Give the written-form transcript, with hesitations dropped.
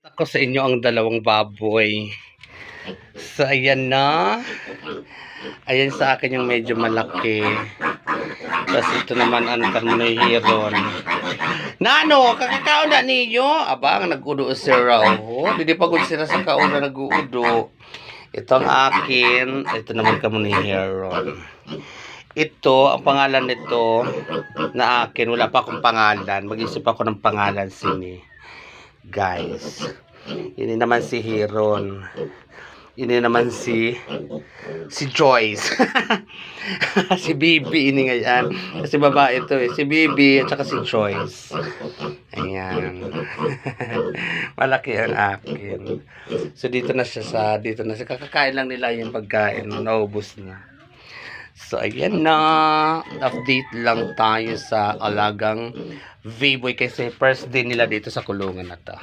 Ako sa inyo ang dalawang baboy. So, ayan na. Ayan sa akin yung medyo malaki. Tapos ito naman ang Panoy Hiron. Nano, kakakaon na ninyo? Abang, nag-udo si Raw. Hindi pa gud sila sa kauna nag-udo. Ito ang akin. Ito naman Panoy Hiron. Ito, ang pangalan nito na akin. Wala pa akong pangalan. Mag-isip ako ng pangalan sini. Guys. Ini naman si Hiron. Ini naman si Joyce. Si Bibi ini ngayon. Kasi babae ito eh. Si Bibi at saka si Joyce. Ayan. Malaki ang akin. So dito na siya. Kakakain lang nila yung pagkain. Naubos na. So ayan na. Update lang tayo sa alagang V-Boy kasi first day nila dito sa kulungan na to.